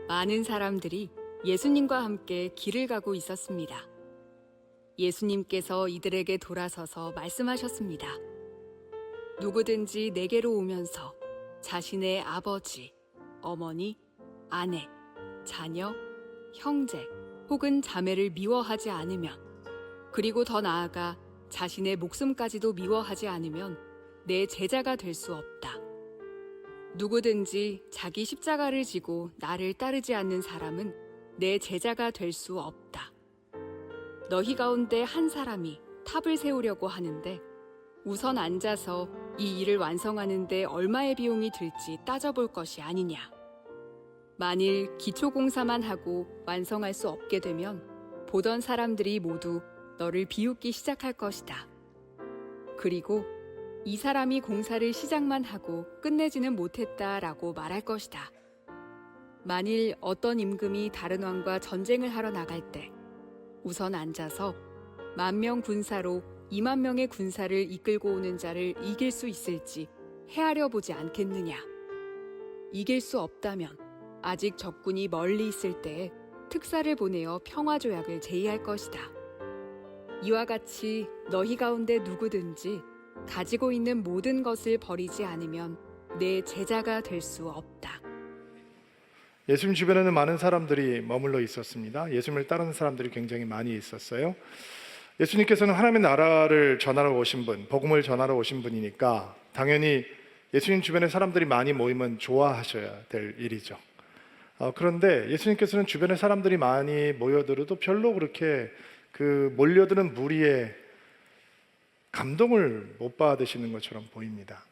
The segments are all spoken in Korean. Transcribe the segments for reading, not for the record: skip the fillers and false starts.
많은 사람들이 예수님과 함께 길을 가고 있었습니다. 예수님께서 이들에게 돌아서서 말씀하셨습니다. 누구든지 내게로 오면서 자신의 아버지, 어머니, 아내, 자녀, 형제 혹은 자매를 미워하지 않으면, 그리고 더 나아가 자신의 목숨까지도 미워하지 않으면 내 제자가 될 수 없다. 누구든지 자기 십자가를 지고 나를 따르지 않는 사람은 내 제자가 될 수 없다. 너희 가운데 한 사람이 탑을 세우려고 하는데 우선 앉아서 이 일을 완성하는 데 얼마의 비용이 들지 따져볼 것이 아니냐. 만일 기초공사만 하고 완성할 수 없게 되면 보던 사람들이 모두 너를 비웃기 시작할 것이다. 그리고 이 사람이 공사를 시작만 하고 끝내지는 못했다라고 말할 것이다. 만일 어떤 임금이 다른 왕과 전쟁을 하러 나갈 때 우선 앉아서 10,000명 군사로 20,000명의 군사를 이끌고 오는 자를 이길 수 있을지 헤아려 보지 않겠느냐. 이길 수 없다면 아직 적군이 멀리 있을 때에 특사를 보내어 평화조약을 제의할 것이다. 이와 같이 너희 가운데 누구든지 가지고 있는 모든 것을 버리지 않으면 내 제자가 될 수 없다. 예수님 주변에는 많은 사람들이 머물러 있었습니다. 예수님을 따르는 사람들이 굉장히 많이 있었어요. 예수님께서는 하나님의 나라를 전하러 오신 분, 복음을 전하러 오신 분이니까 당연히 예수님 주변에 사람들이 많이 모이면 좋아하셔야 될 일이죠. 그런데 예수님께서는 주변에 사람들이 많이 모여들어도 별로 그렇게 그 몰려드는 무리에 감동을 못 받으시는 것처럼 보입니다.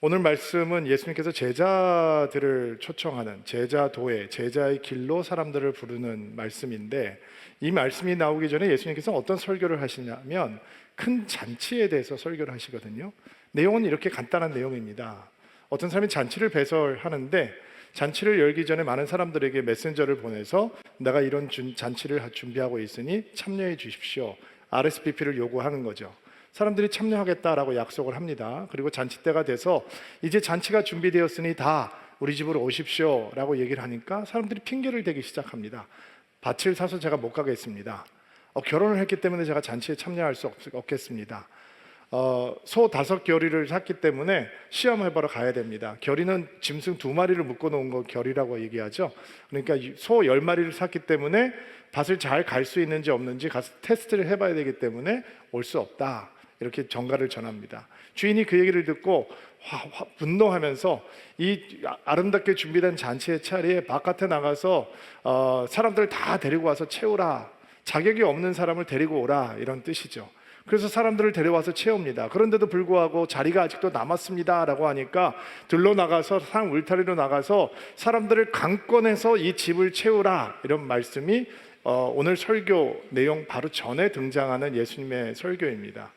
오늘 말씀은 예수님께서 제자들을 초청하는 제자도회, 제자의 길로 사람들을 부르는 말씀인데, 이 말씀이 나오기 전에 예수님께서 어떤 설교를 하시냐면 큰 잔치에 대해서 설교를 하시거든요. 내용은 이렇게 간단한 내용입니다. 어떤 사람이 잔치를 배설하는데 잔치를 열기 전에 많은 사람들에게 메신저를 보내서 내가 이런 잔치를 준비하고 있으니 참여해 주십시오, RSVP를 요구하는 거죠. 사람들이 참여하겠다라고 약속을 합니다. 그리고 잔치 때가 돼서 이제 잔치가 준비되었으니 다 우리 집으로 오십시오 라고 얘기를 하니까 사람들이 핑계를 대기 시작합니다. 밭을 사서 제가 못 가겠습니다. 결혼을 했기 때문에 제가 잔치에 참여할 수 없겠습니다. 소 5겨리를 샀기 때문에 시험해보러 가야 됩니다. 겨리는 짐승 2마리를 묶어놓은 거 겨리라고 얘기하죠. 그러니까 소 10마리를 샀기 때문에 밭을 잘 갈 수 있는지 없는지 가서 테스트를 해봐야 되기 때문에 올 수 없다, 이렇게 전가를 전합니다. 주인이 그 얘기를 듣고 분노하면서 이 아름답게 준비된 잔치의 자리에 바깥에 나가서 사람들 다 데리고 와서 채우라, 자격이 없는 사람을 데리고 오라, 이런 뜻이죠. 그래서 사람들을 데려와서 채웁니다. 그런데도 불구하고 자리가 아직도 남았습니다 라고 하니까 들로 나가서 산 울타리로 나가서 사람들을 강권해서 이 집을 채우라, 이런 말씀이 오늘 설교 내용 바로 전에 등장하는 예수님의 설교입니다.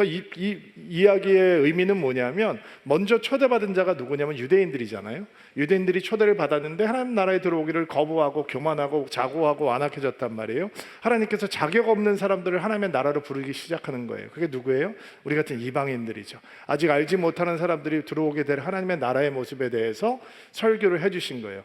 이 이야기의 의미는 뭐냐면, 먼저 초대받은 자가 누구냐면 유대인들이잖아요. 유대인들이 초대를 받았는데 하나님 나라에 들어오기를 거부하고 교만하고 자고하고 완악해졌단 말이에요. 하나님께서 자격 없는 사람들을 하나님의 나라로 부르기 시작하는 거예요. 그게 누구예요? 우리 같은 이방인들이죠. 아직 알지 못하는 사람들이 들어오게 될 하나님의 나라의 모습에 대해서 설교를 해주신 거예요.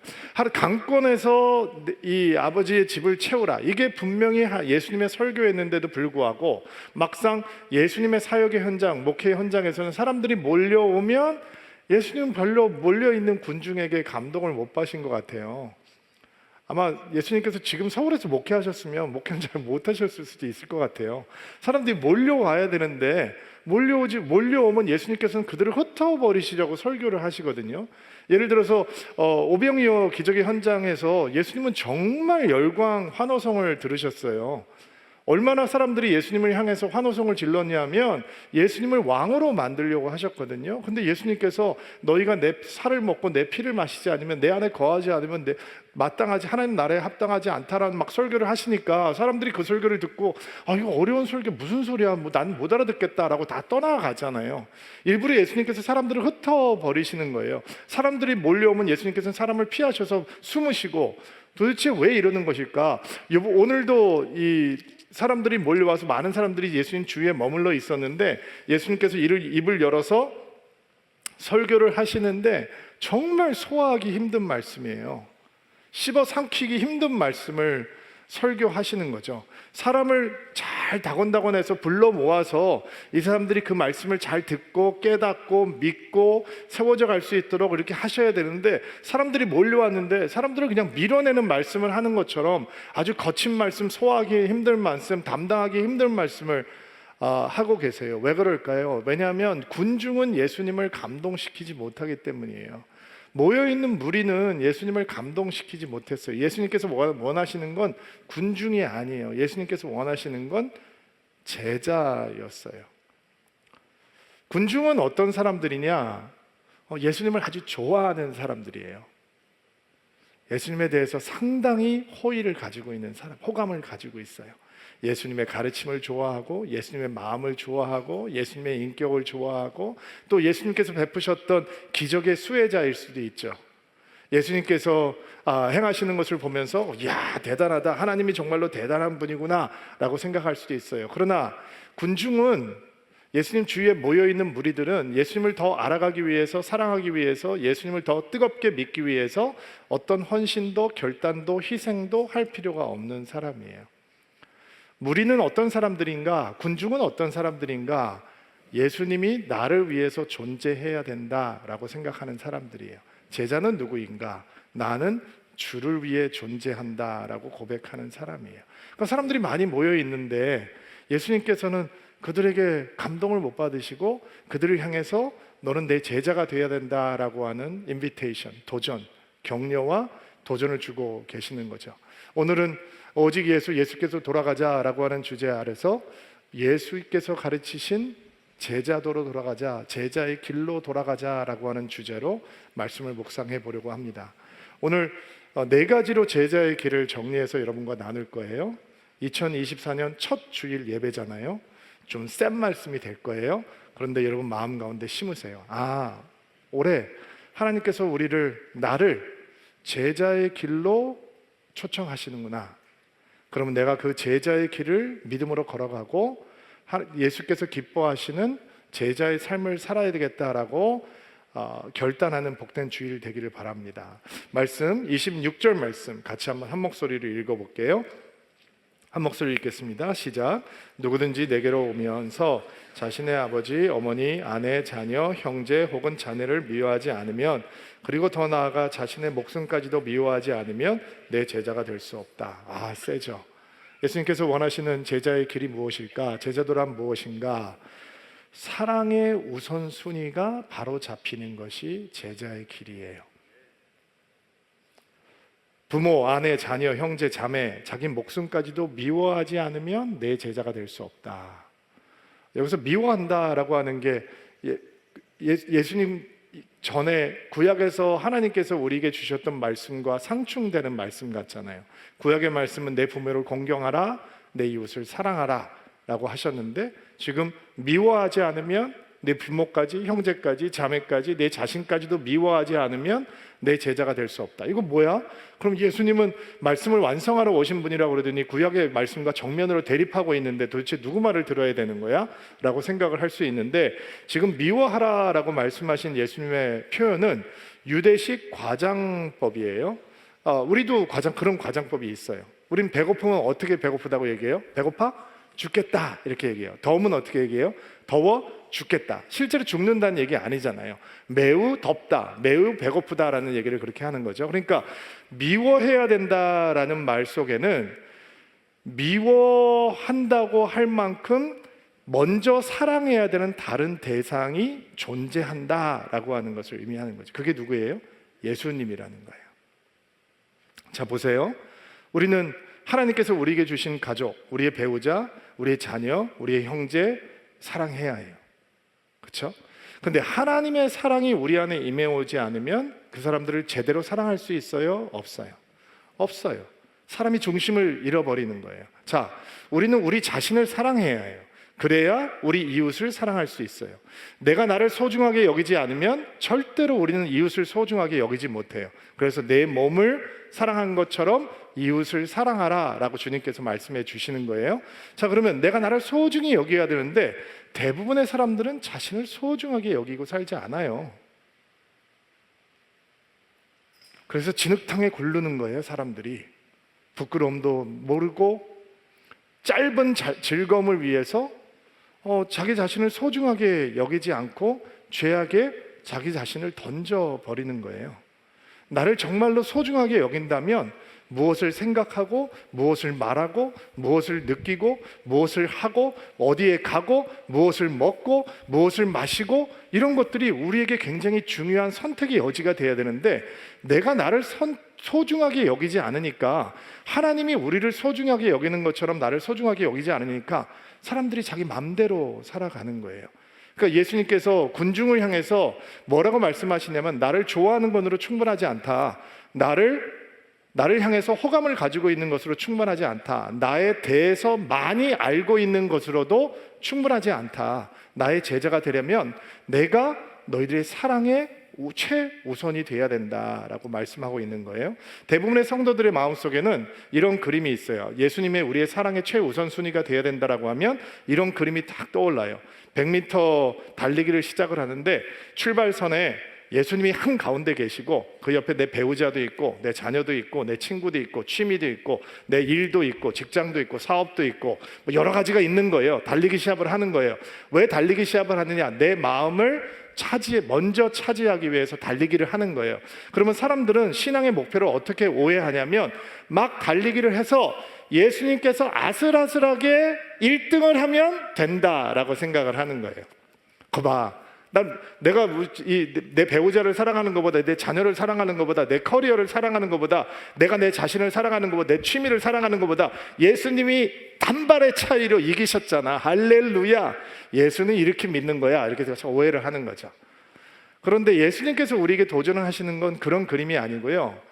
강권에서 이 아버지의 집을 채우라, 이게 분명히 예수님의 설교였는데도 불구하고 막상 예수님의 사역의 현장, 목회의 현장에서는 사람들이 몰려오면 예수님은 별로 몰려있는 군중에게 감동을 못 받으신 것 같아요. 아마 예수님께서 지금 서울에서 목회하셨으면 목회는 잘 못하셨을 수도 있을 것 같아요. 사람들이 몰려와야 되는데 몰려오면 예수님께서는 그들을 흩어버리시려고 설교를 하시거든요. 예를 들어서 오병이어 기적의 현장에서 예수님은 정말 열광 환호성을 들으셨어요. 얼마나 사람들이 예수님을 향해서 환호성을 질렀냐면 예수님을 왕으로 만들려고 하셨거든요. 근데 예수님께서 너희가 내 살을 먹고 내 피를 마시지 않으면, 내 안에 거하지 않으면 마땅하지, 하나님 나라에 합당하지 않다라는 막 설교를 하시니까 사람들이 그 설교를 듣고 이거 어려운 설교 무슨 소리야, 난 못 알아듣겠다라고 다 떠나가잖아요. 일부러 예수님께서 사람들을 흩어버리시는 거예요. 사람들이 몰려오면 예수님께서는 사람을 피하셔서 숨으시고, 도대체 왜 이러는 것일까? 오늘도 이 사람들이 몰려와서 많은 사람들이 예수님 주위에 머물러 있었는데 예수님께서 입을 열어서 설교를 하시는데 정말 소화하기 힘든 말씀이에요. 씹어 삼키기 힘든 말씀을 설교하시는 거죠. 사람을 잘 다곤다곤해서 불러 모아서 이 사람들이 그 말씀을 잘 듣고 깨닫고 믿고 세워져 갈 수 있도록 이렇게 하셔야 되는데, 사람들이 몰려왔는데 사람들을 그냥 밀어내는 말씀을 하는 것처럼 아주 거친 말씀, 소화하기 힘든 말씀, 담당하기 힘든 말씀을 하고 계세요. 왜 그럴까요? 왜냐하면 군중은 예수님을 감동시키지 못하기 때문이에요. 모여있는 무리는 예수님을 감동시키지 못했어요. 예수님께서 원하시는 건 군중이 아니에요. 예수님께서 원하시는 건 제자였어요. 군중은 어떤 사람들이냐? 예수님을 아주 좋아하는 사람들이에요. 예수님에 대해서 상당히 호의를 가지고 있는 사람, 호감을 가지고 있어요. 예수님의 가르침을 좋아하고, 예수님의 마음을 좋아하고, 예수님의 인격을 좋아하고, 또 예수님께서 베푸셨던 기적의 수혜자일 수도 있죠. 예수님께서 행하시는 것을 보면서 야, 대단하다, 하나님이 정말로 대단한 분이구나 라고 생각할 수도 있어요. 그러나 군중은, 예수님 주위에 모여있는 무리들은 예수님을 더 알아가기 위해서, 사랑하기 위해서, 예수님을 더 뜨겁게 믿기 위해서 어떤 헌신도 결단도 희생도 할 필요가 없는 사람이에요. 무리는 어떤 사람들인가? 군중은 어떤 사람들인가? 예수님이 나를 위해서 존재해야 된다라고 생각하는 사람들이에요. 제자는 누구인가? 나는 주를 위해 존재한다라고 고백하는 사람이에요. 그러니까 사람들이 많이 모여 있는데 예수님께서는 그들에게 감동을 못 받으시고 그들을 향해서 너는 내 제자가 되어야 된다라고 하는 인비테이션, 도전, 격려와 도전을 주고 계시는 거죠. 오늘은 오직 예수께서 돌아가자라고 하는 주제 아래서 예수께서 가르치신 제자도로 돌아가자, 제자의 길로 돌아가자라고 하는 주제로 말씀을 묵상해 보려고 합니다. 오늘 4가지로 제자의 길을 정리해서 여러분과 나눌 거예요. 2024년 첫 주일 예배잖아요. 좀 센 말씀이 될 거예요. 그런데 여러분 마음 가운데 심으세요. 올해 하나님께서 나를 제자의 길로 초청하시는구나. 그러면 내가 그 제자의 길을 믿음으로 걸어가고 예수께서 기뻐하시는 제자의 삶을 살아야 되겠다라고 결단하는 복된 주일 되기를 바랍니다. 말씀 26절 말씀 같이 한번 한 목소리로 읽어볼게요. 한 목소리 읽겠습니다. 시작. 누구든지 내게로 오면서 자신의 아버지, 어머니, 아내, 자녀, 형제 혹은 자매를 미워하지 않으면, 그리고 더 나아가 자신의 목숨까지도 미워하지 않으면 내 제자가 될 수 없다. 세죠. 예수님께서 원하시는 제자의 길이 무엇일까? 제자도란 무엇인가? 사랑의 우선순위가 바로 잡히는 것이 제자의 길이에요. 부모, 아내, 자녀, 형제, 자매, 자기 목숨까지도 미워하지 않으면 내 제자가 될 수 없다. 여기서 미워한다라고 하는 게 예수님 전에 구약에서 하나님께서 우리에게 주셨던 말씀과 상충되는 말씀 같잖아요. 구약의 말씀은 내 부모를 공경하라, 내 이웃을 사랑하라 라고 하셨는데, 지금 미워하지 않으면 내 부모까지, 형제까지, 자매까지, 내 자신까지도 미워하지 않으면 내 제자가 될 수 없다. 이거 뭐야? 그럼 예수님은 말씀을 완성하러 오신 분이라고 그러더니 구약의 말씀과 정면으로 대립하고 있는데 도대체 누구 말을 들어야 되는 거야? 라고 생각을 할 수 있는데, 지금 미워하라라고 말씀하신 예수님의 표현은 유대식 과장법이에요. 우리도 그런 과장법이 있어요. 우린 배고프면 어떻게 배고프다고 얘기해요? 배고파? 죽겠다 이렇게 얘기해요. 더우면 어떻게 얘기해요? 더워 죽겠다. 실제로 죽는다는 얘기 아니잖아요. 매우 덥다, 매우 배고프다라는 얘기를 그렇게 하는 거죠. 그러니까 미워해야 된다라는 말 속에는 미워한다고 할 만큼 먼저 사랑해야 되는 다른 대상이 존재한다라고 하는 것을 의미하는 거죠. 그게 누구예요? 예수님이라는 거예요. 자, 보세요. 우리는 하나님께서 우리에게 주신 가족, 우리의 배우자, 우리의 자녀, 우리의 형제 사랑해야 해요. 그렇죠? 근데 하나님의 사랑이 우리 안에 임해오지 않으면 그 사람들을 제대로 사랑할 수 있어요? 없어요? 없어요. 사람이 중심을 잃어버리는 거예요. 자, 우리는 우리 자신을 사랑해야 해요. 그래야 우리 이웃을 사랑할 수 있어요. 내가 나를 소중하게 여기지 않으면 절대로 우리는 이웃을 소중하게 여기지 못해요. 그래서 내 몸을 사랑한 것처럼 이웃을 사랑하라 라고 주님께서 말씀해 주시는 거예요. 자, 그러면 내가 나를 소중히 여겨야 되는데 대부분의 사람들은 자신을 소중하게 여기고 살지 않아요. 그래서 진흙탕에 굴르는 거예요, 사람들이. 부끄러움도 모르고 짧은 즐거움을 위해서 자기 자신을 소중하게 여기지 않고 죄악에 자기 자신을 던져버리는 거예요. 나를 정말로 소중하게 여긴다면 무엇을 생각하고 무엇을 말하고 무엇을 느끼고 무엇을 하고 어디에 가고 무엇을 먹고 무엇을 마시고 이런 것들이 우리에게 굉장히 중요한 선택의 여지가 돼야 되는데, 내가 나를 소중하게 여기지 않으니까, 하나님이 우리를 소중하게 여기는 것처럼 나를 소중하게 여기지 않으니까 사람들이 자기 맘대로 살아가는 거예요. 그러니까 예수님께서 군중을 향해서 뭐라고 말씀하시냐면, 나를 좋아하는 것으로 충분하지 않다. 나를 향해서 호감을 가지고 있는 것으로 충분하지 않다. 나에 대해서 많이 알고 있는 것으로도 충분하지 않다. 나의 제자가 되려면 내가 너희들의 사랑의 최우선이 돼야 된다라고 말씀하고 있는 거예요. 대부분의 성도들의 마음속에는 이런 그림이 있어요. 예수님의 우리의 사랑의 최우선 순위가 돼야 된다라고 하면 이런 그림이 딱 떠올라요. 100m 달리기를 시작을 하는데 출발선에 예수님이 한가운데 계시고 그 옆에 내 배우자도 있고 내 자녀도 있고 내 친구도 있고 취미도 있고 내 일도 있고 직장도 있고 사업도 있고 뭐 여러 가지가 있는 거예요. 달리기 시합을 하는 거예요. 왜 달리기 시합을 하느냐? 내 마음을 먼저 차지하기 위해서 달리기를 하는 거예요. 그러면 사람들은 신앙의 목표를 어떻게 오해하냐면, 막 달리기를 해서 예수님께서 아슬아슬하게 1등을 하면 된다라고 생각을 하는 거예요. 거봐, 내가 내 배우자를 사랑하는 것보다, 내 자녀를 사랑하는 것보다, 내 커리어를 사랑하는 것보다, 내가 내 자신을 사랑하는 것보다, 내 취미를 사랑하는 것보다 예수님이 단발의 차이로 이기셨잖아. 할렐루야. 예수는 이렇게 믿는 거야. 이렇게 해서 오해를 하는 거죠. 그런데 예수님께서 우리에게 도전을 하시는 건 그런 그림이 아니고요.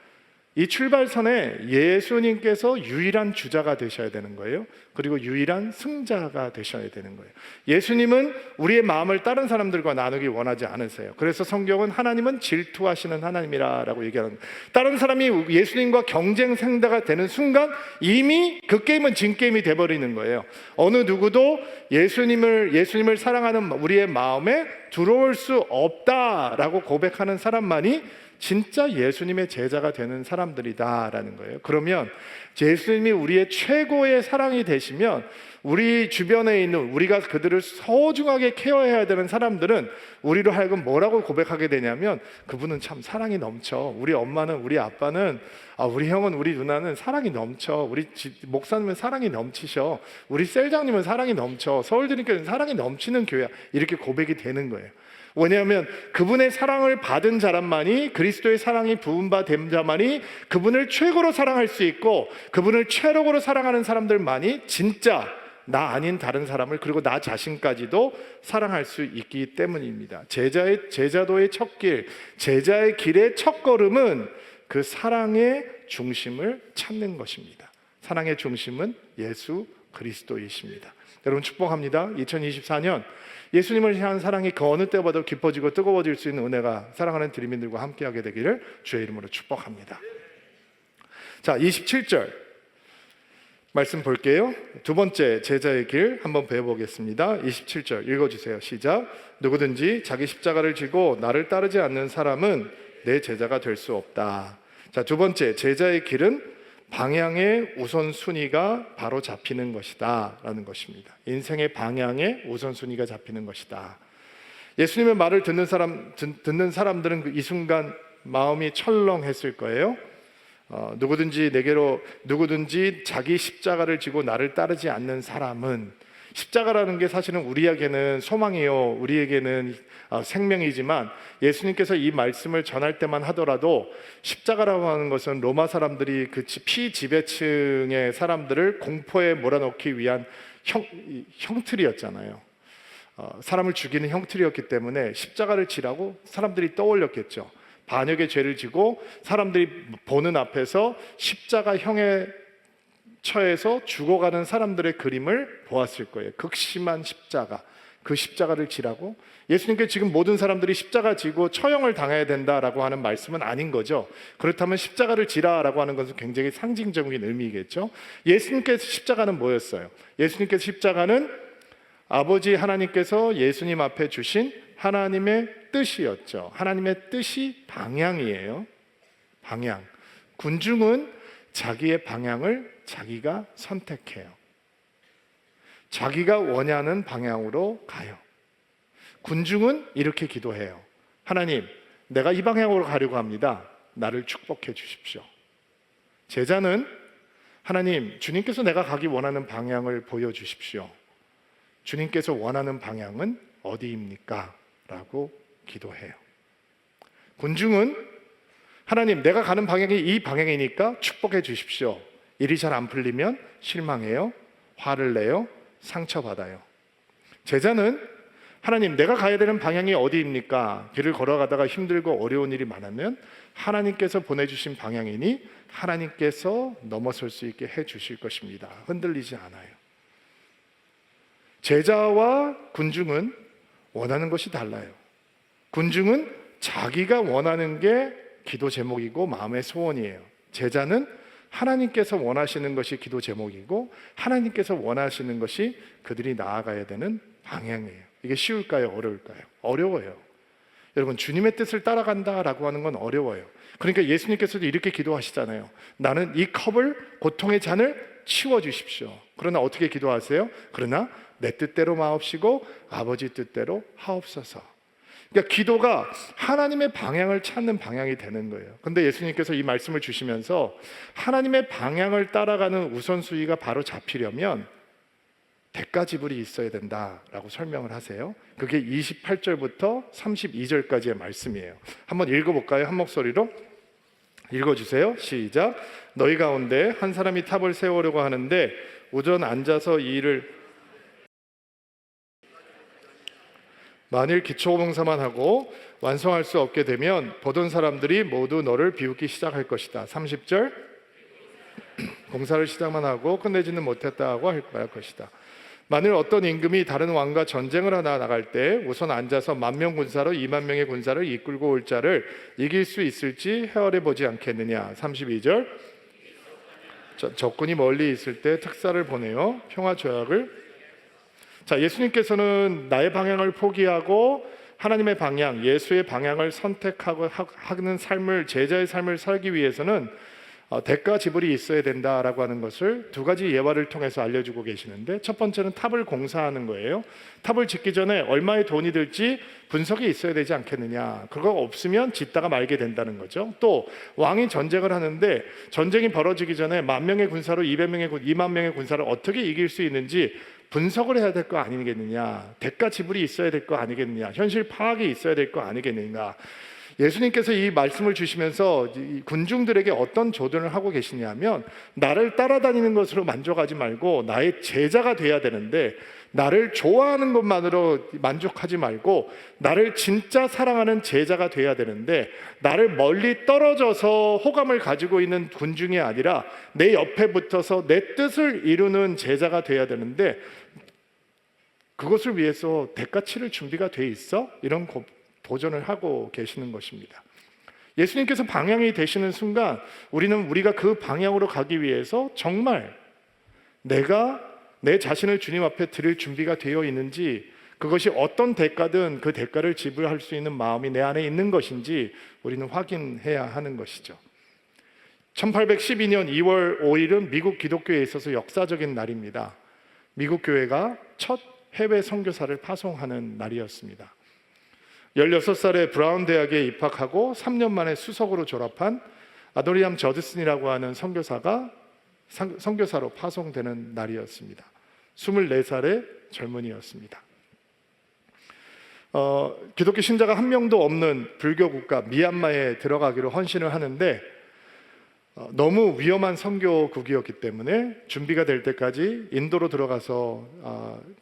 이 출발선에 예수님께서 유일한 주자가 되셔야 되는 거예요. 그리고 유일한 승자가 되셔야 되는 거예요. 예수님은 우리의 마음을 다른 사람들과 나누기 원하지 않으세요. 그래서 성경은 하나님은 질투하시는 하나님이라고 얘기하는 거예요. 다른 사람이 예수님과 경쟁 상대가 되는 순간 이미 그 게임은 진 게임이 돼버리는 거예요. 어느 누구도 예수님을 사랑하는 우리의 마음에 들어올 수 없다라고 고백하는 사람만이 진짜 예수님의 제자가 되는 사람들이다라는 거예요. 그러면 예수님이 우리의 최고의 사랑이 되시면 우리 주변에 있는, 우리가 그들을 소중하게 케어해야 되는 사람들은 우리로 하여금 뭐라고 고백하게 되냐면, 그분은 참 사랑이 넘쳐. 우리 엄마는, 우리 아빠는, 우리 형은, 우리 누나는 사랑이 넘쳐. 우리 목사님은 사랑이 넘치셔. 우리 셀장님은 사랑이 넘쳐. 서울드림교회는 사랑이 넘치는 교회야. 이렇게 고백이 되는 거예요. 왜냐하면 그분의 사랑을 받은 사람만이, 그리스도의 사랑이 부음받은 자만이 그분을 최고로 사랑할 수 있고, 그분을 최고로 사랑하는 사람들만이 진짜 나 아닌 다른 사람을, 그리고 나 자신까지도 사랑할 수 있기 때문입니다. 제자도의 첫 길, 제자의 길의 첫 걸음은 그 사랑의 중심을 찾는 것입니다. 사랑의 중심은 예수 그리스도이십니다. 여러분 축복합니다. 2024년 예수님을 향한 사랑이 그 어느 때보다도 깊어지고 뜨거워질 수 있는 은혜가 사랑하는 드림인들과 함께하게 되기를 주의 이름으로 축복합니다. 자, 27절 말씀 볼게요. 두 번째 제자의 길 한번 배워보겠습니다. 27절 읽어주세요. 시작. 누구든지 자기 십자가를 지고 나를 따르지 않는 사람은 내 제자가 될 수 없다. 자, 두 번째 제자의 길은 방향의 우선순위가 바로 잡히는 것이다 라는 것입니다. 인생의 방향의 우선순위가 잡히는 것이다. 예수님의 말을 듣는 사람들은 이 순간 마음이 철렁했을 거예요. 누구든지 자기 십자가를 지고 나를 따르지 않는 사람은, 십자가라는 게 사실은 우리에게는 소망이요, 우리에게는 생명이지만, 예수님께서 이 말씀을 전할 때만 하더라도 십자가라고 하는 것은 로마 사람들이 그 피지배층의 사람들을 공포에 몰아넣기 위한 형틀이었잖아요. 사람을 죽이는 형틀이었기 때문에 십자가를 지라고 사람들이 떠올렸겠죠. 반역의 죄를 지고 사람들이 보는 앞에서 십자가형에 처해서 죽어가는 사람들의 그림을 보았을 거예요. 극심한 십자가, 그 십자가를 지라고? 예수님께 지금 모든 사람들이 십자가 지고 처형을 당해야 된다라고 하는 말씀은 아닌 거죠. 그렇다면 십자가를 지라라고 하는 것은 굉장히 상징적인 의미겠죠. 예수님께서 십자가는 뭐였어요? 예수님께서 십자가는 아버지 하나님께서 예수님 앞에 주신 하나님의 뜻이었죠. 하나님의 뜻이 방향이에요. 방향. 군중은 자기의 방향을 자기가 선택해요. 자기가 원하는 방향으로 가요. 군중은 이렇게 기도해요. 하나님, 내가 이 방향으로 가려고 합니다. 나를 축복해 주십시오. 제자는 하나님, 주님께서 내가 가기 원하는 방향을 보여주십시오. 주님께서 원하는 방향은 어디입니까? 라고 기도해요. 군중은 하나님, 내가 가는 방향이 이 방향이니까 축복해 주십시오. 일이 잘 안 풀리면 실망해요. 화를 내요. 상처받아요. 제자는 하나님, 내가 가야 되는 방향이 어디입니까? 길을 걸어가다가 힘들고 어려운 일이 많으면 하나님께서 보내주신 방향이니 하나님께서 넘어설 수 있게 해주실 것입니다. 흔들리지 않아요. 제자와 군중은 원하는 것이 달라요. 군중은 자기가 원하는 게 기도 제목이고 마음의 소원이에요. 제자는 하나님께서 원하시는 것이 기도 제목이고 하나님께서 원하시는 것이 그들이 나아가야 되는 방향이에요. 이게 쉬울까요? 어려울까요? 어려워요. 여러분, 주님의 뜻을 따라간다라고 하는 건 어려워요. 그러니까 예수님께서도 이렇게 기도하시잖아요. 나는 이 컵을, 고통의 잔을 치워주십시오. 그러나 어떻게 기도하세요? 그러나 내 뜻대로 마옵시고 아버지 뜻대로 하옵소서. 그러니까 기도가 하나님의 방향을 찾는 방향이 되는 거예요. 근데 예수님께서 이 말씀을 주시면서 하나님의 방향을 따라가는 우선순위가 바로 잡히려면 대가 지불이 있어야 된다라고 설명을 하세요. 그게 28절부터 32절까지의 말씀이에요. 한번 읽어볼까요? 한 목소리로 읽어주세요. 시작. 너희 가운데 한 사람이 탑을 세우려고 하는데 우전 앉아서 이 일을 만일 기초봉사만 하고 완성할 수 없게 되면 보던 사람들이 모두 너를 비웃기 시작할 것이다. 30절. 공사를 시작만 하고 끝내지는 못했다고 할 것이다. 만일 어떤 임금이 다른 왕과 전쟁을 하나 나갈 때 우선 앉아서 10,000명 군사로 20,000명의 군사를 이끌고 올 자를 이길 수 있을지 헤아려 보지 않겠느냐. 32절. 적군이 멀리 있을 때 특사를 보내어 평화 조약을. 자, 예수님께서는 나의 방향을 포기하고 하나님의 방향, 예수의 방향을 선택하고 하는 삶을, 제자의 삶을 살기 위해서는 대가 지불이 있어야 된다라고 하는 것을 두 가지 예화를 통해서 알려주고 계시는데, 첫 번째는 탑을 공사하는 거예요. 탑을 짓기 전에 얼마의 돈이 들지 분석이 있어야 되지 않겠느냐. 그거 없으면 짓다가 말게 된다는 거죠. 또 왕이 전쟁을 하는데 전쟁이 벌어지기 전에 10,000명의 군사로 20,000명의 군사를 어떻게 이길 수 있는지 분석을 해야 될 거 아니겠느냐. 대가 지불이 있어야 될 거 아니겠느냐. 현실 파악이 있어야 될 거 아니겠느냐. 예수님께서 이 말씀을 주시면서 군중들에게 어떤 조언을 하고 계시냐면, 나를 따라다니는 것으로 만족하지 말고 나의 제자가 돼야 되는데, 나를 좋아하는 것만으로 만족하지 말고 나를 진짜 사랑하는 제자가 돼야 되는데, 나를 멀리 떨어져서 호감을 가지고 있는 군중이 아니라 내 옆에 붙어서 내 뜻을 이루는 제자가 돼야 되는데, 그것을 위해서 대가 치를 준비가 돼 있어? 이런 도전을 하고 계시는 것입니다. 예수님께서 방향이 되시는 순간 우리가 그 방향으로 가기 위해서 정말 내가 내 자신을 주님 앞에 드릴 준비가 되어 있는지, 그것이 어떤 대가든 그 대가를 지불할 수 있는 마음이 내 안에 있는 것인지 우리는 확인해야 하는 것이죠. 1812년 2월 5일은 미국 기독교에 있어서 역사적인 날입니다. 미국 교회가 첫 해외 선교사를 파송하는 날이었습니다. 16살에 브라운 대학에 입학하고 3년 만에 수석으로 졸업한 아도리암 저드슨이라고 하는 선교사로 파송되는 날이었습니다. 24살의 젊은이였습니다. 기독교 신자가 한 명도 없는 불교 국가 미얀마에 들어가기로 헌신을 하는데, 너무 위험한 선교국이었기 때문에 준비가 될 때까지 인도로 들어가서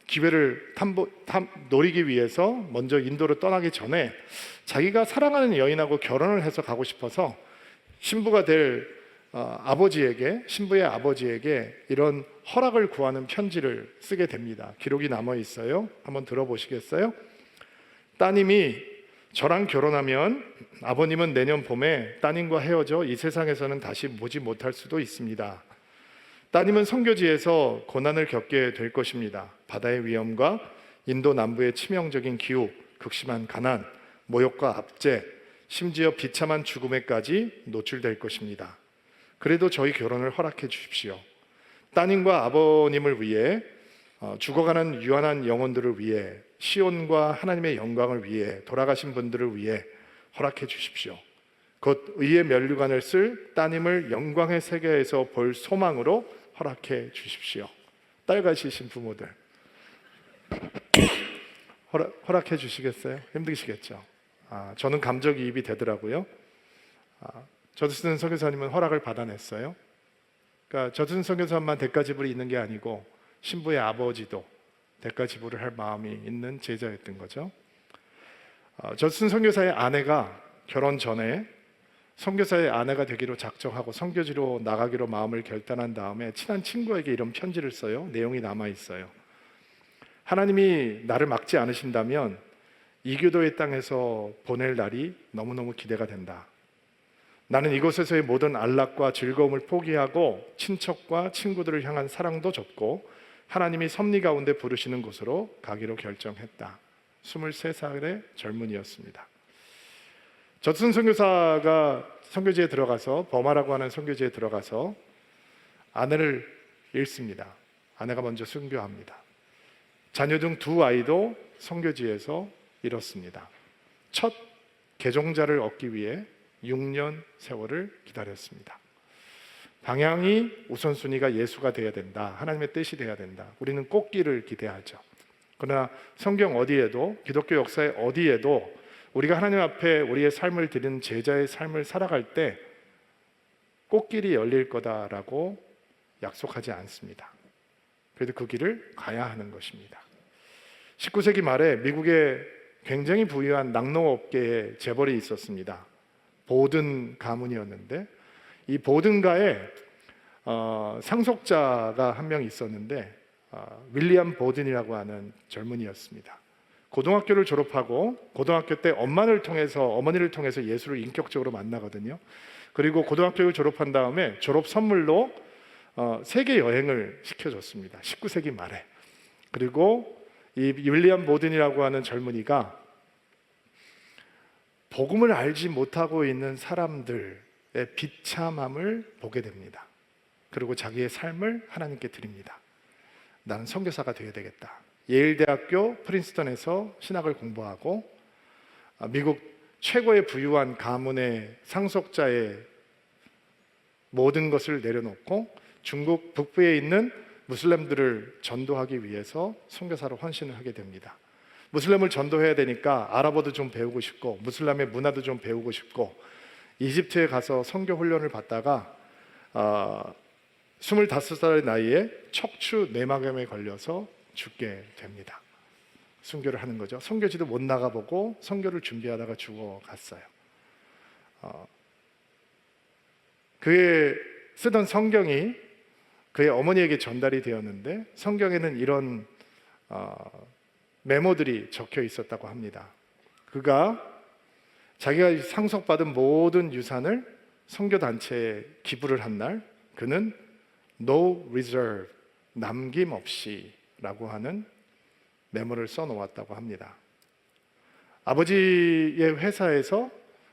기회를 노리기 위해서 먼저 인도로 떠나기 전에 자기가 사랑하는 여인하고 결혼을 해서 가고 싶어서 신부가 될 신부의 아버지에게 이런 허락을 구하는 편지를 쓰게 됩니다. 기록이 남아 있어요. 한번 들어보시겠어요? 따님이 저랑 결혼하면 아버님은 내년 봄에 따님과 헤어져 이 세상에서는 다시 보지 못할 수도 있습니다. 따님은 선교지에서 고난을 겪게 될 것입니다. 바다의 위험과 인도 남부의 치명적인 기후, 극심한 가난, 모욕과 압제, 심지어 비참한 죽음에까지 노출될 것입니다. 그래도 저희 결혼을 허락해 주십시오. 따님과 아버님을 위해, 죽어가는 유한한 영혼들을 위해, 시온과 하나님의 영광을 위해, 돌아가신 분들을 위해 허락해 주십시오. 곧 의의 면류관을 쓸 따님을 영광의 세계에서 볼 소망으로 허락해 주십시오. 딸 가지신 부모들 허락해 주시겠어요? 힘드시겠죠? 저는 감정이입이 되더라고요. 저드슨 선교사님은 허락을 받아냈어요. 그러니까 저드슨 선교사만 대가 지불이 있는 게 아니고 신부의 아버지도 대가 지불을 할 마음이 있는 제자였던 거죠. 저드슨 선교사의 아내가 결혼 전에 선교사의 아내가 되기로 작정하고 선교지로 나가기로 마음을 결단한 다음에 친한 친구에게 이런 편지를 써요. 내용이 남아 있어요. 하나님이 나를 막지 않으신다면 이교도의 땅에서 보낼 날이 너무너무 기대가 된다. 나는 이곳에서의 모든 안락과 즐거움을 포기하고 친척과 친구들을 향한 사랑도 접고 하나님이 섭리 가운데 부르시는 곳으로 가기로 결정했다. 23살의 젊은이였습니다. 저드슨 선교사가 선교지에 들어가서, 버마라고 하는 선교지에 들어가서 아내를 잃습니다. 아내가 먼저 순교합니다. 자녀 중 2아이도 선교지에서 잃었습니다. 첫 개종자를 얻기 위해 6년 세월을 기다렸습니다. 방향이 우선순위가 예수가 되어야 된다. 하나님의 뜻이 되어야 된다. 우리는 꽃길을 기대하죠. 그러나 성경 어디에도, 기독교 역사의 어디에도 우리가 하나님 앞에 우리의 삶을 드리는 제자의 삶을 살아갈 때 꽃길이 열릴 거다라고 약속하지 않습니다. 그래도 그 길을 가야 하는 것입니다. 19세기 말에 미국에 굉장히 부유한 낙농업계에 재벌이 있었습니다. 보든 가문이었는데, 이 보든가에 상속자가 한 명 있었는데 윌리엄 보든이라고 하는 젊은이였습니다. 고등학교를 졸업하고 고등학교 때 어머니를 통해서 예수를 인격적으로 만나거든요. 그리고 고등학교를 졸업한 다음에 졸업 선물로 세계 여행을 시켜줬습니다. 19세기 말에. 그리고 이 윌리엄 보든이라고 하는 젊은이가 복음을 알지 못하고 있는 사람들의 비참함을 보게 됩니다. 그리고 자기의 삶을 하나님께 드립니다. 나는 선교사가 되어야 되겠다. 예일대학교 프린스턴에서 신학을 공부하고 미국 최고의 부유한 가문의 상속자의 모든 것을 내려놓고 중국 북부에 있는 무슬림들을 전도하기 위해서 선교사로 헌신을 하게 됩니다. 무슬림을 전도해야 되니까 아랍어도 좀 배우고 싶고 무슬림의 문화도 좀 배우고 싶고 이집트에 가서 선교 훈련을 받다가 25살의 나이에 척추 내막염에 걸려서 죽게 됩니다. 순교를 하는 거죠. 선교지도 못 나가보고 선교를 준비하다가 죽어갔어요. 그의 쓰던 성경이 그의 어머니에게 전달이 되었는데 성경에는 이런 메모들이 적혀 있었다고 합니다. 그가 자기가 상속받은 모든 유산을 선교단체에 기부를 한 날 그는 No reserve, 남김없이 라고 하는 메모를 써놓았다고 합니다. 아버지의 회사에서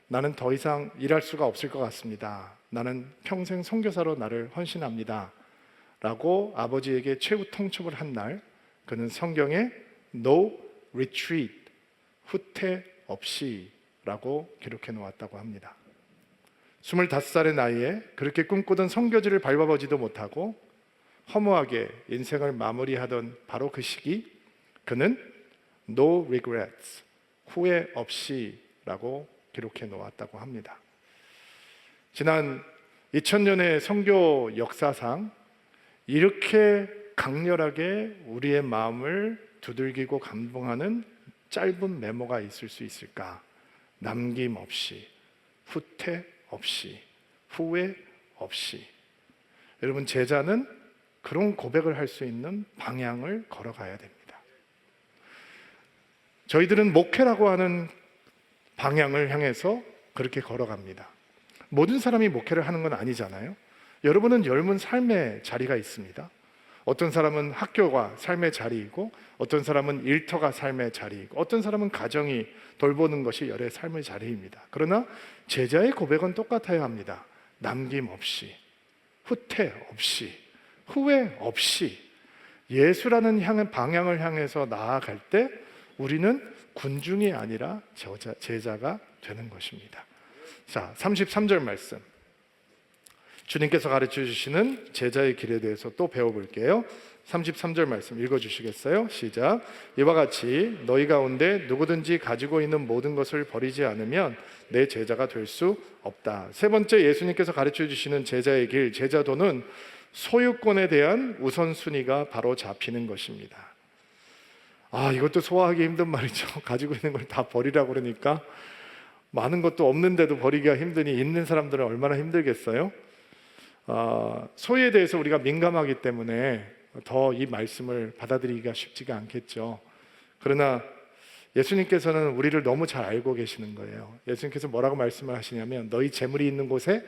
나는 더 이상 일할 수가 없을 것 같습니다. 나는 평생 선교사로 나를 헌신합니다. 라고 아버지에게 최후 통첩을 한 날 그는 성경에 No retreat, 후퇴 없이 라고 기록해 놓았다고 합니다. 25살의 나이에 그렇게 꿈꾸던 선교지를 밟아보지도 못하고 허무하게 인생을 마무리하던 바로 그 시기 그는 No regrets, 후회 없이 라고 기록해 놓았다고 합니다. 지난 2000년의 선교 역사상 이렇게 강렬하게 우리의 마음을 두들기고 감동하는 짧은 메모가 있을 수 있을까? 남김없이, 후퇴 없이, 후회 없이. 여러분, 제자는 그런 고백을 할 수 있는 방향을 걸어가야 됩니다. 저희들은 목회라고 하는 방향을 향해서 그렇게 걸어갑니다. 모든 사람이 목회를 하는 건 아니잖아요. 여러분은 젊은 삶의 자리가 있습니다. 어떤 사람은 학교가 삶의 자리이고, 어떤 사람은 일터가 삶의 자리이고, 어떤 사람은 가정이 돌보는 것이 열의 삶의 자리입니다. 그러나 제자의 고백은 똑같아야 합니다. 남김없이, 후퇴 없이, 후회 없이 예수라는 방향을 향해서 나아갈 때 우리는 군중이 아니라 제자가 되는 것입니다. 자, 33절 말씀, 주님께서 가르쳐 주시는 제자의 길에 대해서 또 배워볼게요. 33절 말씀 읽어주시겠어요? 시작. 이와 같이 너희 가운데 누구든지 가지고 있는 모든 것을 버리지 않으면 내 제자가 될 수 없다. 세 번째, 예수님께서 가르쳐 주시는 제자의 길, 제자도는 소유권에 대한 우선순위가 바로 잡히는 것입니다. 이것도 소화하기 힘든 말이죠. 가지고 있는 걸 다 버리라고 그러니까, 많은 것도 없는데도 버리기가 힘드니 있는 사람들은 얼마나 힘들겠어요? 소유에 대해서 우리가 민감하기 때문에 더 이 말씀을 받아들이기가 쉽지가 않겠죠. 그러나 예수님께서는 우리를 너무 잘 알고 계시는 거예요. 예수님께서 뭐라고 말씀을 하시냐면, 너희 재물이 있는 곳에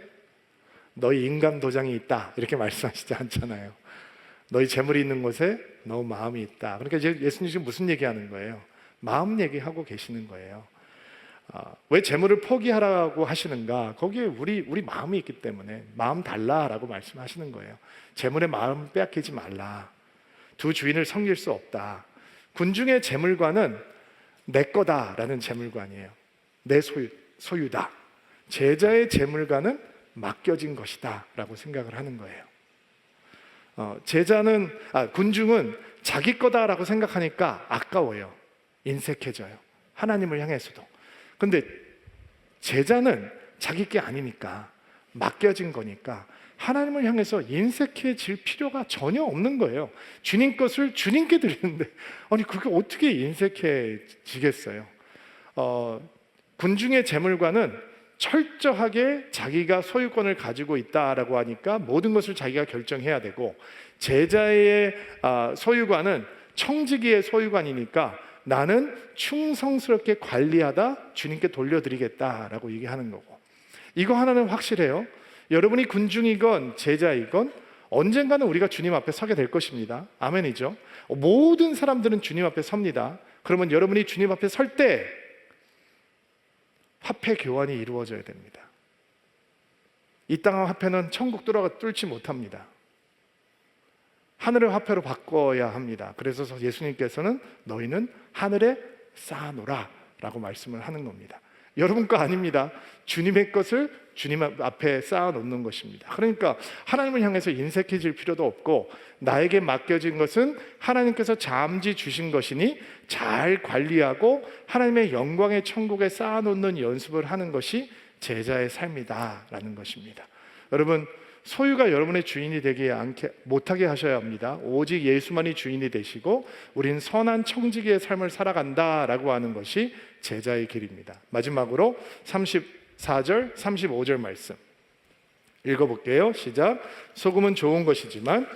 너희 인감 도장이 있다, 이렇게 말씀하시지 않잖아요. 너희 재물이 있는 곳에 너 마음이 있다. 그러니까 예수님 지금 무슨 얘기하는 거예요? 마음 얘기하고 계시는 거예요. 왜 재물을 포기하라고 하시는가? 거기에 우리 마음이 있기 때문에 마음 달라라고 말씀하시는 거예요. 재물의 마음을 빼앗기지 말라. 두 주인을 섬길 수 없다. 군중의 재물관은 내 거다라는 재물관이에요. 내 소유다. 제자의 재물관은 맡겨진 것이다 라고 생각을 하는 거예요. 군중은 자기 거다라고 생각하니까 아까워요. 인색해져요. 하나님을 향해서도. 근데 제자는 자기 게 아니니까, 맡겨진 거니까 하나님을 향해서 인색해질 필요가 전혀 없는 거예요. 주님 것을 주님께 드리는데, 그게 어떻게 인색해지겠어요? 군중의 재물관은 철저하게 자기가 소유권을 가지고 있다라고 하니까 모든 것을 자기가 결정해야 되고, 제자의 소유관은 청지기의 소유관이니까 나는 충성스럽게 관리하다 주님께 돌려드리겠다라고 얘기하는 거고, 이거 하나는 확실해요. 여러분이 군중이건 제자이건 언젠가는 우리가 주님 앞에 서게 될 것입니다. 아멘이죠. 모든 사람들은 주님 앞에 섭니다. 그러면 여러분이 주님 앞에 설 때 화폐 교환이 이루어져야 됩니다. 이 땅의 화폐는 천국 뚫지 못합니다. 하늘의 화폐로 바꿔야 합니다. 그래서 예수님께서는 너희는 하늘에 쌓아놓으라 라고 말씀을 하는 겁니다. 여러분 거 아닙니다. 주님의 것을 주님 앞에 쌓아놓는 것입니다. 그러니까 하나님을 향해서 인색해질 필요도 없고, 나에게 맡겨진 것은 하나님께서 잠시 주신 것이니 잘 관리하고 하나님의 영광의 천국에 쌓아놓는 연습을 하는 것이 제자의 삶이다라는 것입니다. 여러분, 소유가 여러분의 주인이 못하게 하셔야 합니다. 오직 예수만이 주인이 되시고 우린 선한 청지기의 삶을 살아간다라고 하는 것이 제자의 길입니다. 마지막으로 34절, 35절 말씀 읽어볼게요. 시작. 소금은 좋은 것이지만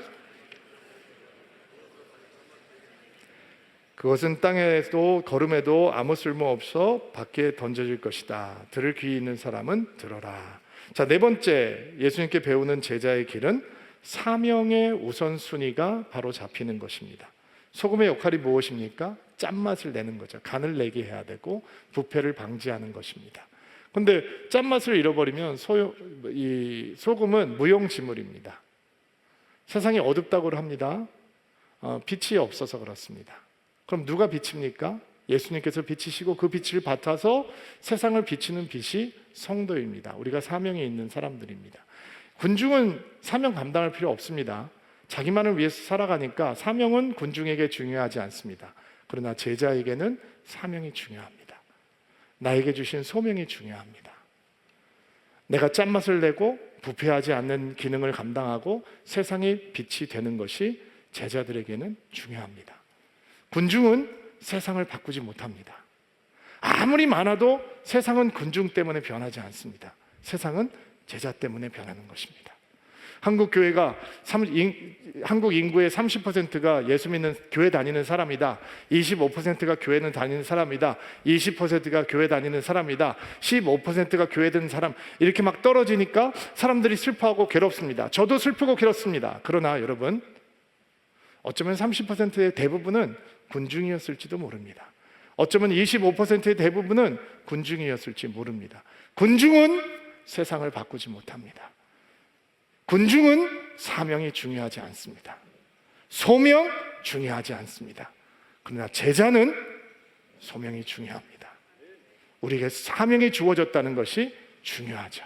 그것은 땅에도 거름에도 아무 쓸모없어 밖에 던져질 것이다. 들을 귀 있는 사람은 들어라. 자, 네 번째, 예수님께 배우는 제자의 길은 사명의 우선순위가 바로 잡히는 것입니다. 소금의 역할이 무엇입니까? 짠맛을 내는 거죠. 간을 내게 해야 되고 부패를 방지하는 것입니다. 그런데 짠맛을 잃어버리면 이 소금은 무용지물입니다. 세상이 어둡다고 합니다. 빛이 없어서 그렇습니다. 그럼 누가 비칩니까? 예수님께서 비치시고 그 빛을 받아서 세상을 비치는 빛이 성도입니다. 우리가 사명이 있는 사람들입니다. 군중은 사명 감당할 필요 없습니다. 자기만을 위해서 살아가니까 사명은 군중에게 중요하지 않습니다. 그러나 제자에게는 사명이 중요합니다. 나에게 주신 소명이 중요합니다. 내가 짠맛을 내고 부패하지 않는 기능을 감당하고 세상의 빛이 되는 것이 제자들에게는 중요합니다. 군중은 세상을 바꾸지 못합니다. 아무리 많아도 세상은 군중 때문에 변하지 않습니다. 세상은 제자 때문에 변하는 것입니다. 한국 인구의 30%가 예수 믿는 교회 다니는 사람이다. 25%가 교회는 다니는 사람이다. 20%가 교회 다니는 사람이다. 15%가 교회 다니는 사람, 이렇게 막 떨어지니까 사람들이 슬퍼하고 괴롭습니다. 저도 슬프고 괴롭습니다. 그러나 여러분, 어쩌면 30%의 대부분은 군중이었을지도 모릅니다. 어쩌면 25%의 대부분은 군중이었을지 모릅니다. 군중은 세상을 바꾸지 못합니다. 군중은 사명이 중요하지 않습니다. 소명 중요하지 않습니다. 그러나 제자는 소명이 중요합니다. 우리에게 사명이 주어졌다는 것이 중요하죠.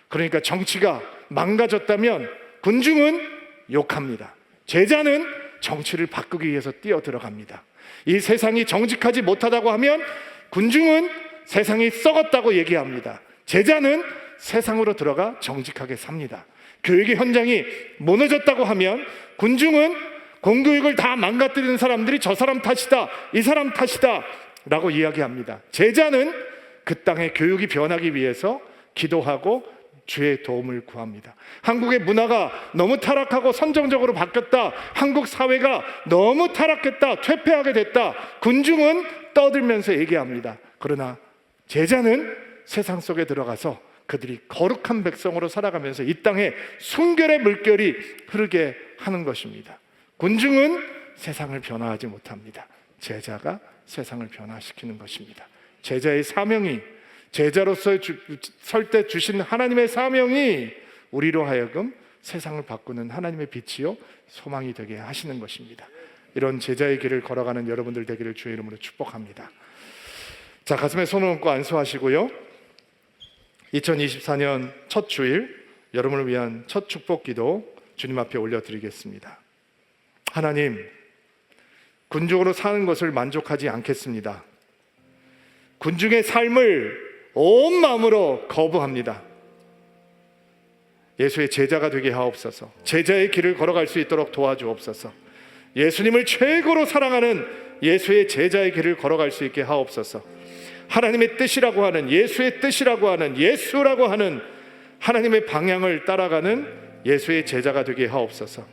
그러니까 정치가 망가졌다면 군중은 욕합니다. 제자는 정치를 바꾸기 위해서 뛰어들어갑니다. 이 세상이 정직하지 못하다고 하면 군중은 세상이 썩었다고 얘기합니다. 제자는 세상으로 들어가 정직하게 삽니다. 교육의 현장이 무너졌다고 하면 군중은 공교육을 다 망가뜨리는 사람들이 저 사람 탓이다, 이 사람 탓이다 라고 이야기합니다. 제자는 그 땅의 교육이 변하기 위해서 기도하고 주의 도움을 구합니다. 한국의 문화가 너무 타락하고 선정적으로 바뀌었다, 한국 사회가 너무 타락했다, 퇴폐하게 됐다, 군중은 떠들면서 얘기합니다. 그러나 제자는 세상 속에 들어가서 그들이 거룩한 백성으로 살아가면서 이 땅에 순결의 물결이 흐르게 하는 것입니다. 군중은 세상을 변화하지 못합니다. 제자가 세상을 변화시키는 것입니다. 제자의 사명이, 제자로서 설 때 주신 하나님의 사명이 우리로 하여금 세상을 바꾸는 하나님의 빛이요 소망이 되게 하시는 것입니다. 이런 제자의 길을 걸어가는 여러분들 되기를 주의 이름으로 축복합니다. 자, 가슴에 손을 얹고 안수하시고요. 2024년 첫 주일 여러분을 위한 첫 축복 기도 주님 앞에 올려드리겠습니다. 하나님, 군중으로 사는 것을 만족하지 않겠습니다. 군중의 삶을 온 마음으로 거부합니다. 예수의 제자가 되게 하옵소서. 제자의 길을 걸어갈 수 있도록 도와주옵소서. 예수님을 최고로 사랑하는 예수의 제자의 길을 걸어갈 수 있게 하옵소서. 하나님의 뜻이라고 하는, 예수의 뜻이라고 하는, 예수라고 하는 하나님의 방향을 따라가는 예수의 제자가 되게 하옵소서.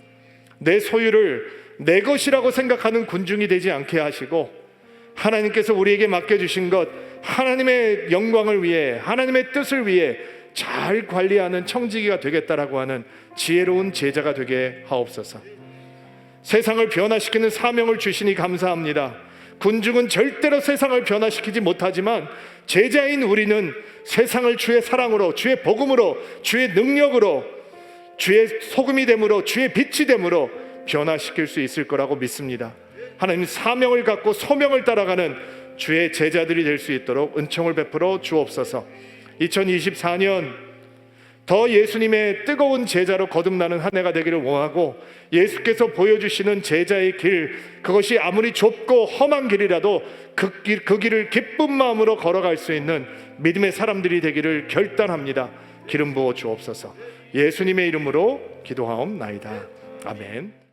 내 소유를 내 것이라고 생각하는 군중이 되지 않게 하시고, 하나님께서 우리에게 맡겨주신 것, 하나님의 영광을 위해, 하나님의 뜻을 위해 잘 관리하는 청지기가 되겠다라고 하는 지혜로운 제자가 되게 하옵소서. 세상을 변화시키는 사명을 주시니 감사합니다. 군중은 절대로 세상을 변화시키지 못하지만 제자인 우리는 세상을 주의 사랑으로, 주의 복음으로, 주의 능력으로, 주의 소금이 됨으로, 주의 빛이 됨으로 변화시킬 수 있을 거라고 믿습니다. 하나님, 사명을 갖고 소명을 따라가는 주의 제자들이 될 수 있도록 은총을 베풀어 주옵소서. 2024년 더 예수님의 뜨거운 제자로 거듭나는 한 해가 되기를 원하고, 예수께서 보여주시는 제자의 길, 그것이 아무리 좁고 험한 길이라도 그 길을 기쁜 마음으로 걸어갈 수 있는 믿음의 사람들이 되기를 결단합니다. 기름 부어 주옵소서. 예수님의 이름으로 기도하옵나이다. 아멘.